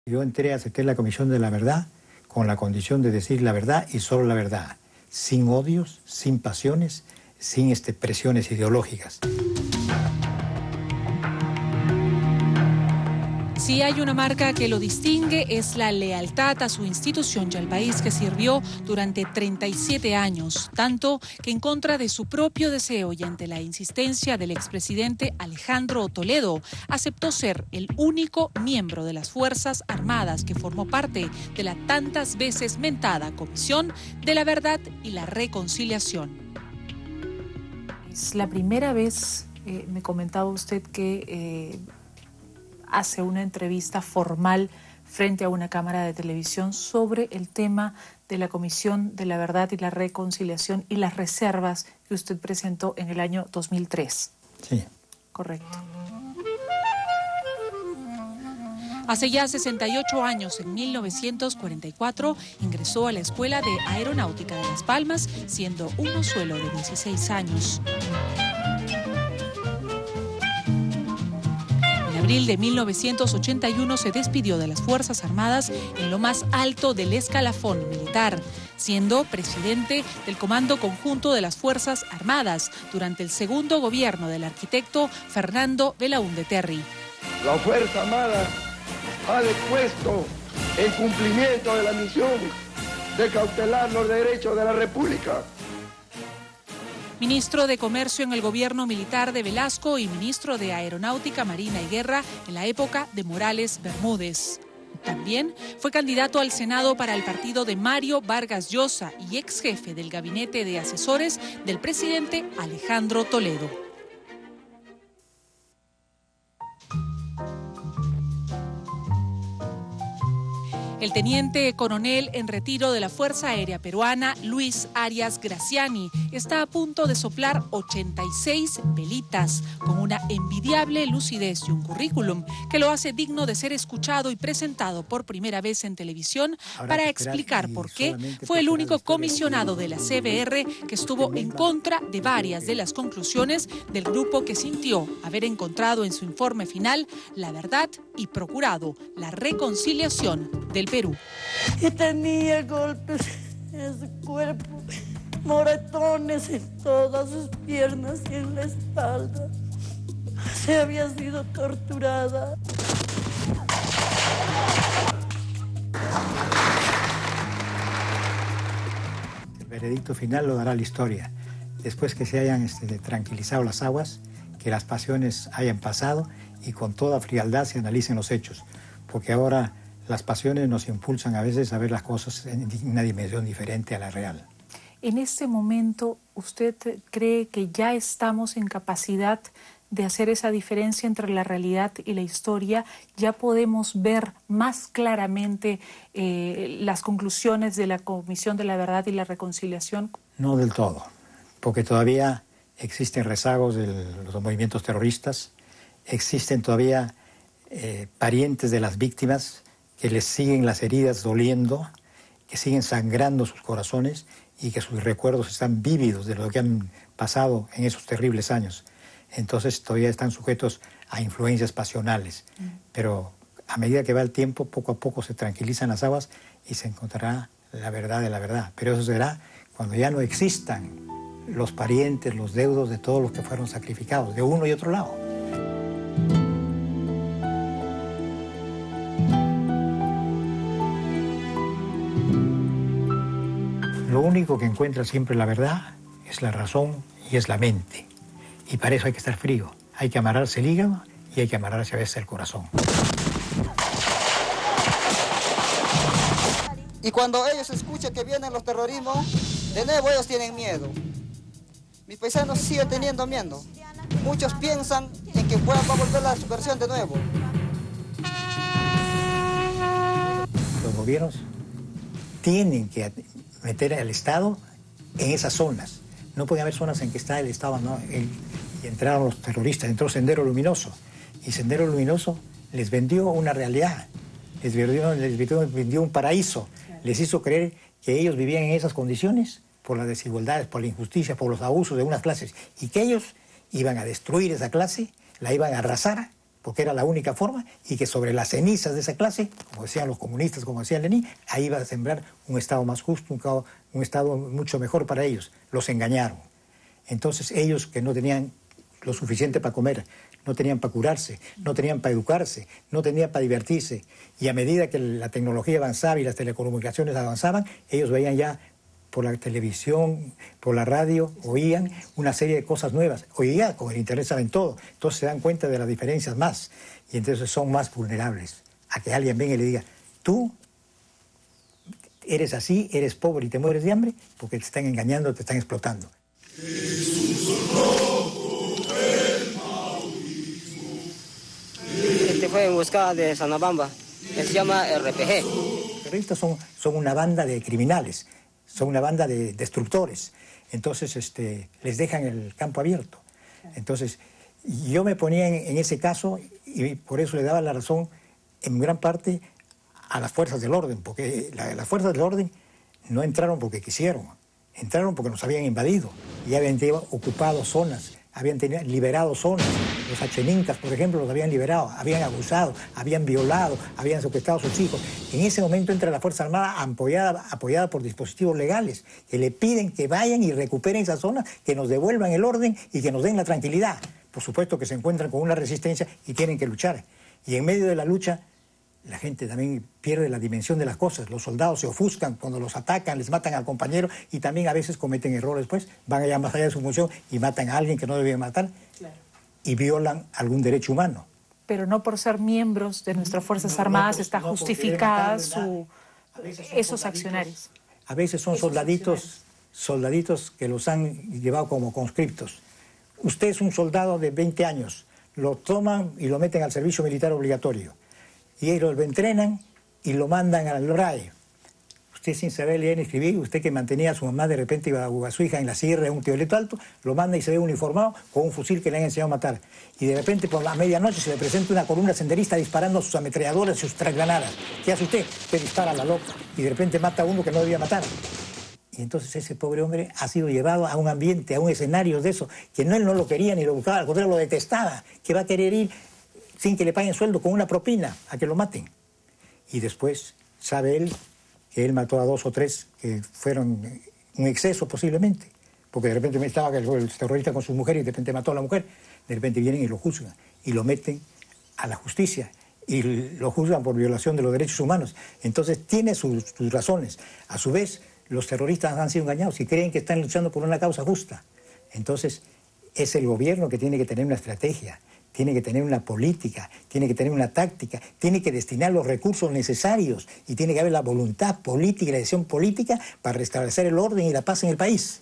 Yo entré, acepté la Comisión de la Verdad con la condición de decir la verdad y solo la verdad, sin odios, sin pasiones, sin presiones ideológicas. Si hay una marca que lo distingue es la lealtad a su institución y al país que sirvió durante 37 años, tanto que en contra de su propio deseo y ante la insistencia del expresidente Alejandro Toledo, aceptó ser el único miembro de las Fuerzas Armadas que formó parte de la tantas veces mentada Comisión de la Verdad y la Reconciliación. Es la primera vez, me comentaba usted que hace una entrevista formal frente a una cámara de televisión sobre el tema de la Comisión de la Verdad y la Reconciliación y las reservas que usted presentó en el año 2003. Sí. Correcto. Hace ya 68 años, en 1944, ingresó a la Escuela de Aeronáutica de Las Palmas, siendo un mozuelo de 16 años. En abril de 1981 se despidió de las Fuerzas Armadas en lo más alto del escalafón militar, siendo presidente del Comando Conjunto de las Fuerzas Armadas durante el segundo gobierno del arquitecto Fernando Belaúnde Terry. La Fuerza Armada ha dispuesto en cumplimiento de la misión de cautelar los derechos de la República. Ministro de Comercio en el gobierno militar de Velasco y ministro de Aeronáutica, Marina y Guerra en la época de Morales Bermúdez. También fue candidato al Senado para el partido de Mario Vargas Llosa y ex jefe del gabinete de asesores del presidente Alejandro Toledo. El teniente coronel en retiro de la Fuerza Aérea Peruana, Luis Arias Graciani, está a punto de soplar 86 velitas, con una envidiable lucidez y un currículum que lo hace digno de ser escuchado y presentado por primera vez en televisión para explicar por qué fue el único comisionado de la CBR que estuvo en contra de varias de las conclusiones del grupo que sintió haber encontrado en su informe final la verdad y procurado la reconciliación del Perú. Y tenía golpes en su cuerpo, moretones en todas sus piernas y en la espalda. Se había sido torturada. El veredicto final lo dará la historia. Después que se hayan tranquilizado las aguas, que las pasiones hayan pasado y con toda frialdad se analicen los hechos. Porque ahora las pasiones nos impulsan a veces a ver las cosas en una dimensión diferente a la real. En este momento, ¿usted cree que ya estamos en capacidad de hacer esa diferencia entre la realidad y la historia? ¿Ya podemos ver más claramente las conclusiones de la Comisión de la Verdad y la Reconciliación? No del todo, porque todavía existen rezagos de los movimientos terroristas, existen todavía parientes de las víctimas que les siguen las heridas doliendo, que siguen sangrando sus corazones y que sus recuerdos están vívidos de lo que han pasado en esos terribles años. Entonces todavía están sujetos a influencias pasionales. Pero a medida que va el tiempo, poco a poco se tranquilizan las aguas y se encontrará la verdad de la verdad. Pero eso será cuando ya no existan los parientes, los deudos de todos los que fueron sacrificados, de uno y otro lado. Lo único que encuentra siempre la verdad es la razón y es la mente. Y para eso hay que estar frío. Hay que amarrarse el hígado y hay que amarrarse a veces el corazón. Y cuando ellos escuchan que vienen los terrorismos, de nuevo ellos tienen miedo. Mis paisanos siguen teniendo miedo. Muchos piensan en que va a volver la subversión de nuevo. Los gobiernos tienen que meter al Estado en esas zonas. No puede haber zonas en que está el Estado, ¿no? Y entraron los terroristas, entró Sendero Luminoso. Y Sendero Luminoso les vendió una realidad, les vendió un paraíso. Les hizo creer que ellos vivían en esas condiciones por las desigualdades, por la injusticia, por los abusos de unas clases. Y que ellos iban a destruir esa clase, la iban a arrasar porque era la única forma, y que sobre las cenizas de esa clase, como decían los comunistas, como decía Lenin, ahí iba a sembrar un Estado más justo, un Estado mucho mejor para ellos. Los engañaron. Entonces ellos, que no tenían lo suficiente para comer, no tenían para curarse, no tenían para educarse, no tenían para divertirse, y a medida que la tecnología avanzaba y las telecomunicaciones avanzaban, ellos veían ya por la televisión, por la radio, oían una serie de cosas nuevas. Hoy día con el internet saben todo, entonces se dan cuenta de las diferencias más, y entonces son más vulnerables a que alguien venga y le diga, tú eres así, eres pobre y te mueres de hambre, porque te están engañando, te están explotando. Este fue en busca de Sanabamba, se llama RPG. Los terroristas son una banda de criminales, son una banda de destructores. Entonces les dejan el campo abierto. Entonces yo me ponía en ese caso y por eso le daba la razón en gran parte a las fuerzas del orden, porque las fuerzas del orden no entraron porque quisieron, entraron porque nos habían invadido y habían ocupado zonas, habían liberado zonas. Los acheninkas, por ejemplo, los habían liberado, habían abusado, habían violado, habían secuestrado a sus hijos. En ese momento entra la Fuerza Armada apoyada por dispositivos legales que le piden que vayan y recuperen esa zona, que nos devuelvan el orden y que nos den la tranquilidad. Por supuesto que se encuentran con una resistencia y tienen que luchar. Y en medio de la lucha, la gente también pierde la dimensión de las cosas. Los soldados se ofuscan cuando los atacan, les matan al compañero y también a veces cometen errores, pues van allá más allá de su función y matan a alguien que no debían matar. Claro. Y violan algún derecho humano. Pero no por ser miembros de nuestras Fuerzas Armadas está justificada esos accionarios. A veces son soldaditos que los han llevado como conscriptos. Usted es un soldado de 20 años, lo toman y lo meten al servicio militar obligatorio. Y ellos lo entrenan y lo mandan al RAE. Usted sin saber leer ni escribir, usted que mantenía a su mamá, de repente iba a su hija en la sierra, en un tioleto alto, lo manda y se ve uniformado con un fusil que le han enseñado a matar. Y de repente por la medianoche se le presenta una columna senderista disparando sus ametralladoras y sus granadas. ¿Qué hace usted? Usted dispara a la loca y de repente mata a uno que no debía matar. Y entonces ese pobre hombre ha sido llevado a un ambiente, a un escenario de eso, que él no lo quería ni lo buscaba, al contrario lo detestaba, que va a querer ir sin que le paguen sueldo, con una propina, a que lo maten. Y después sabe él que él mató a 2 o 3 que fueron un exceso posiblemente, porque de repente estaba el terrorista con su mujer y de repente mató a la mujer, de repente vienen y lo juzgan y lo meten a la justicia y lo juzgan por violación de los derechos humanos. Entonces tiene sus razones. A su vez, los terroristas han sido engañados y creen que están luchando por una causa justa. Entonces es el gobierno que tiene que tener una estrategia, tiene que tener una política, tiene que tener una táctica, tiene que destinar los recursos necesarios y tiene que haber la voluntad política y la decisión política para restablecer el orden y la paz en el país.